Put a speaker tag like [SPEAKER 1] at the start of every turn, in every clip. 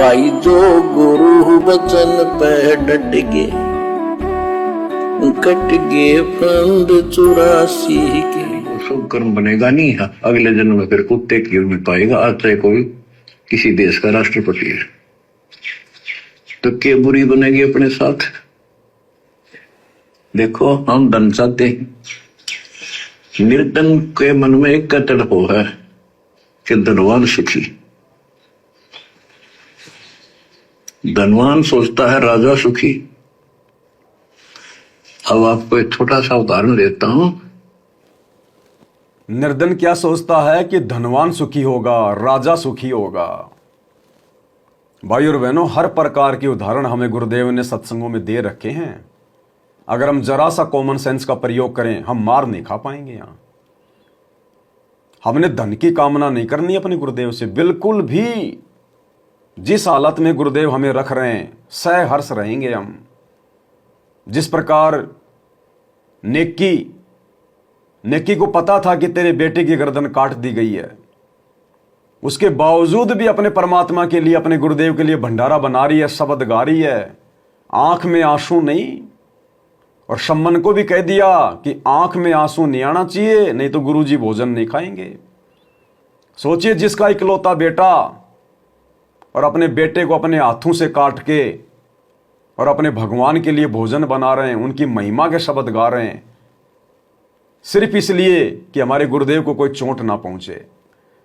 [SPEAKER 1] भाई जो गुरु वचन पे डट गए, कट गए फंद 84 के।
[SPEAKER 2] शुभ कर्म बनेगा नहीं, अगले जन्म में फिर कुत्ते की उम्मीद पाएगा। आज चाहे कोई किसी देश का राष्ट्रपति है तो क्या बुरी बनेगी अपने साथ। देखो हम धन चाहते हैं, निर्धन के मन में एक कतल हो है कि धनवान सुखी। धनवान सोचता है राजा सुखी। अब आपको एक छोटा सा उदाहरण देता हूं।
[SPEAKER 3] निर्धन क्या सोचता है कि धनवान सुखी होगा, राजा सुखी होगा। भाई और बहनों, हर प्रकार के उदाहरण हमें गुरुदेव ने सत्संगों में दे रखे हैं। अगर हम जरा सा कॉमन सेंस का प्रयोग करें, हम मार नहीं खा पाएंगे। यहां हमने धन की कामना नहीं करनी अपने गुरुदेव से, बिल्कुल भी। जिस हालत में गुरुदेव हमें रख रहे हैं, सहर्ष रहेंगे हम। जिस प्रकार नेकी को पता था कि तेरे बेटे की गर्दन काट दी गई है, उसके बावजूद भी अपने परमात्मा के लिए, अपने गुरुदेव के लिए भंडारा बना रही है, शब्द गा रही है, आंख में आंसू नहीं। और शम्मन को भी कह दिया कि आंख में आंसू नहीं आना चाहिए, नहीं तो गुरुजी भोजन नहीं खाएंगे। सोचिए, जिसका इकलौता बेटा और अपने बेटे को अपने हाथों से काट के और अपने भगवान के लिए भोजन बना रहे हैं, उनकी महिमा के शब्द गा रहे हैं, सिर्फ इसलिए कि हमारे गुरुदेव को कोई चोट ना पहुंचे,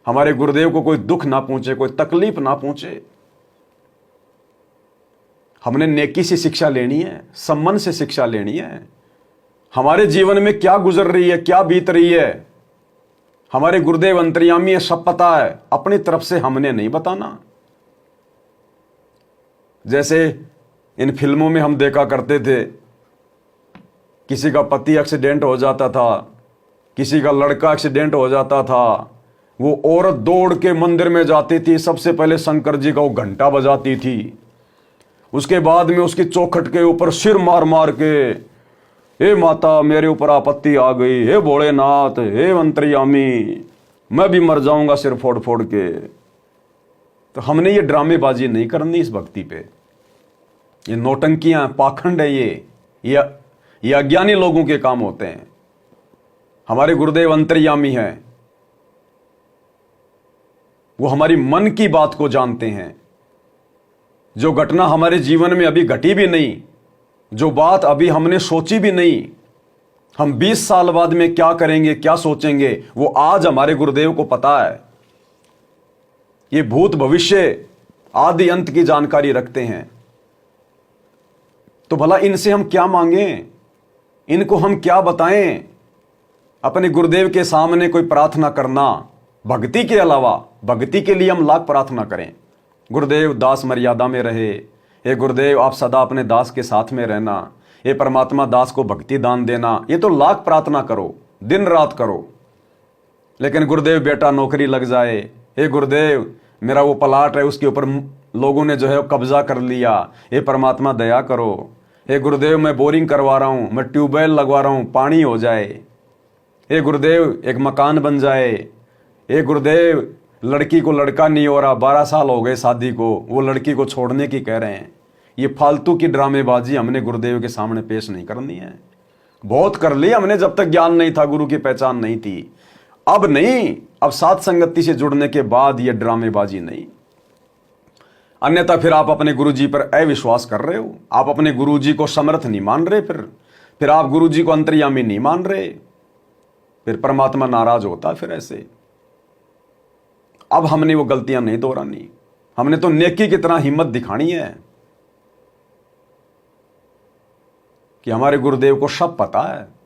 [SPEAKER 3] हमारे गुरुदेव को कोई दुख ना पहुंचे, कोई तकलीफ ना पहुंचे। हमने नेकी से शिक्षा लेनी है, सम्मान से शिक्षा लेनी है। हमारे जीवन में क्या गुजर रही है, क्या बीत रही है, हमारे गुरुदेव अंतर्यामी है, सब पता है। अपनी तरफ से हमने नहीं बताना। जैसे इन फिल्मों में हम देखा करते थे, किसी का पति एक्सीडेंट हो जाता था, किसी का लड़का एक्सीडेंट हो जाता था, वो औरत दौड़ के मंदिर में जाती थी, सबसे पहले शंकर जी का वो घंटा बजाती थी, उसके बाद में उसकी चौखट के ऊपर सिर मार मार के, हे माता मेरे ऊपर आपत्ति आ गई, हे भोलेनाथ, हे अंतर्यामी, मैं भी मर जाऊंगा सिर फोड़ फोड़ के। तो हमने ये ड्रामेबाजी नहीं करनी इस भक्ति पे। ये नौटंकियां, पाखंड है, ये अज्ञानी लोगों के काम होते हैं। हमारे गुरुदेव अंतर्यामी हैं, वो हमारी मन की बात को जानते हैं। जो घटना हमारे जीवन में अभी घटी भी नहीं, जो बात अभी हमने सोची भी नहीं, हम 20 साल बाद में क्या करेंगे, क्या सोचेंगे, वो आज हमारे गुरुदेव को पता है। ये भूत भविष्य आदि अंत की जानकारी रखते हैं। तो भला इनसे हम क्या मांगें, इनको हम क्या बताएं। अपने गुरुदेव के सामने कोई प्रार्थना करना, भक्ति के अलावा, भक्ति के लिए हम लाख प्रार्थना करें, गुरुदेव दास मर्यादा में रहे, हे गुरुदेव आप सदा अपने दास के साथ में रहना, हे परमात्मा दास को भक्ति दान देना, ये तो लाख प्रार्थना करो, दिन रात करो। लेकिन गुरुदेव बेटा नौकरी लग जाए, हे गुरुदेव मेरा वो प्लाट है उसके ऊपर लोगों ने जो है कब्जा कर लिया, हे परमात्मा दया करो, हे गुरुदेव मैं बोरिंग करवा रहा हूं, मैं ट्यूबवेल लगवा रहा हूं, पानी हो जाए, हे गुरुदेव एक मकान बन जाए, हे गुरुदेव लड़की को लड़का नहीं हो रहा, 12 साल हो गए शादी को, वो लड़की को छोड़ने की कह रहे हैं। ये फालतू की ड्रामेबाजी हमने गुरुदेव के सामने पेश नहीं करनी है। बहुत कर ली हमने जब तक ज्ञान नहीं था, गुरु की पहचान नहीं थी। अब नहीं, अब साथ संगति से जुड़ने के बाद ये ड्रामेबाजी नहीं। अन्यथा फिर आप अपने गुरुजी पर अविश्वास कर रहे हो, आप अपने गुरुजी को समर्थ नहीं मान रहे, फिर आप गुरुजी को अंतर्यामी नहीं मान रहे, फिर परमात्मा नाराज होता। फिर ऐसे अब हमने वो गलतियां नहीं दोहरानी। हमने तो नेकी की तरह हिम्मत दिखानी है कि हमारे गुरुदेव को सब पता है।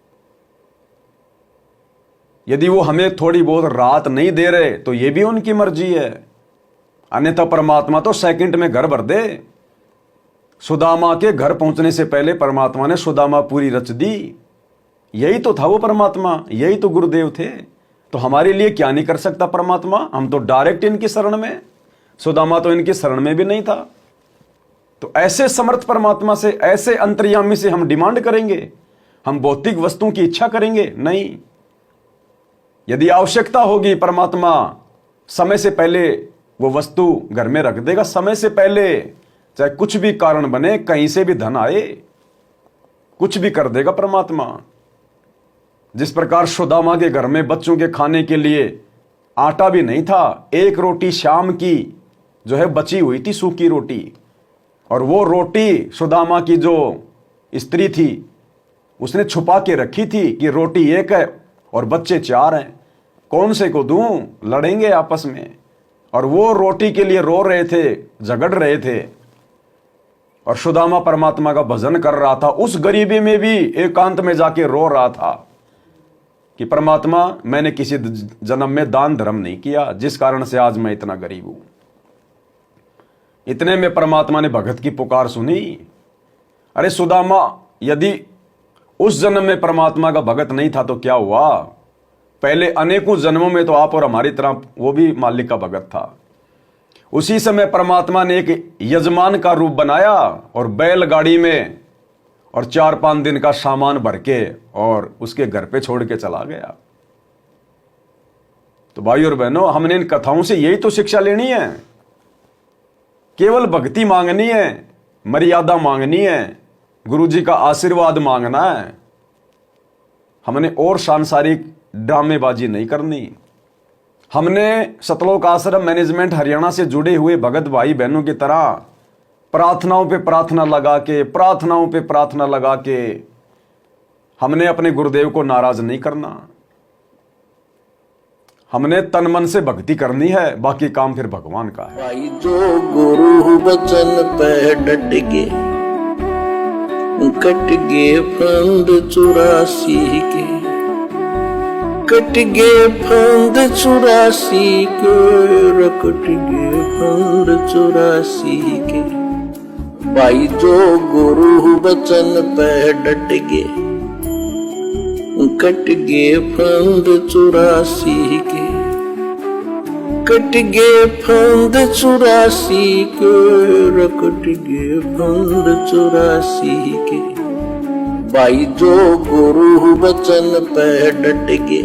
[SPEAKER 3] यदि वो हमें थोड़ी बहुत राहत नहीं दे रहे तो ये भी उनकी मर्जी है, अन्यथा परमात्मा तो सेकंड में घर भर दे। सुदामा के घर पहुंचने से पहले परमात्मा ने सुदामा पूरी रच दी। यही तो था वो परमात्मा, यही तो गुरुदेव थे। तो हमारे लिए क्या नहीं कर सकता परमात्मा? हम तो डायरेक्ट इनकी शरण में, सुदामा तो इनकी शरण में भी नहीं था। तो ऐसे समर्थ परमात्मा से, ऐसे अंतर्यामी से हम डिमांड करेंगे? हम भौतिक वस्तुओं की इच्छा करेंगे? नहीं। यदि आवश्यकता होगी, परमात्मा समय से पहले वो वस्तु घर में रख देगा समय से पहले, चाहे कुछ भी कारण बने, कहीं से भी धन आए, कुछ भी कर देगा परमात्मा। जिस प्रकार सुदामा के घर में बच्चों के खाने के लिए आटा भी नहीं था, एक रोटी शाम की जो है बची हुई थी, सूखी रोटी, और वो रोटी सुदामा की जो स्त्री थी उसने छुपा के रखी थी कि रोटी एक है और बच्चे 4 हैं, कौन से को दूं, लड़ेंगे आपस में। और वो रोटी के लिए रो रहे थे, झगड़ रहे थे, और सुदामा परमात्मा का भजन कर रहा था, उस गरीबी में भी एकांत में जाके रो रहा था कि परमात्मा मैंने किसी जन्म में दान धर्म नहीं किया, जिस कारण से आज मैं इतना गरीब हूं। इतने में परमात्मा ने भगत की पुकार सुनी। अरे सुदामा, यदि उस जन्म में परमात्मा का भगत नहीं था तो क्या हुआ, पहले अनेकों जन्मों में तो आप और हमारी तरह वो भी मालिक का भगत था। उसी समय परमात्मा ने एक यजमान का रूप बनाया और बैलगाड़ी में और 4-5 दिन का सामान भर के और उसके घर पे छोड़ के चला गया। तो भाई और बहनों, हमने इन कथाओं से यही तो शिक्षा लेनी है, केवल भक्ति मांगनी है, मर्यादा मांगनी है, गुरुजी का आशीर्वाद मांगना है। हमने और सांसारिक ड्रामेबाजी नहीं करनी। हमने सतलोक आश्रम मैनेजमेंट हरियाणा से जुड़े हुए भगत भाई बहनों की तरह प्रार्थनाओं पे प्रार्थना लगा के हमने अपने गुरुदेव को नाराज नहीं करना। हमने तन मन से भक्ति करनी है, बाकी काम फिर भगवान का है।
[SPEAKER 1] भाई जो गुरु वचन पे डट गे, कट गे फंद 84 के, कट गे फंद 84 के, कट गे फंद 84 के। भाई जो गुरु वचन पे डट गे, कट गे फंद 84 के, कट गे फंद 84 के, कट गे फंद 84 के। भाई जो गुरु वचन पे डट गे,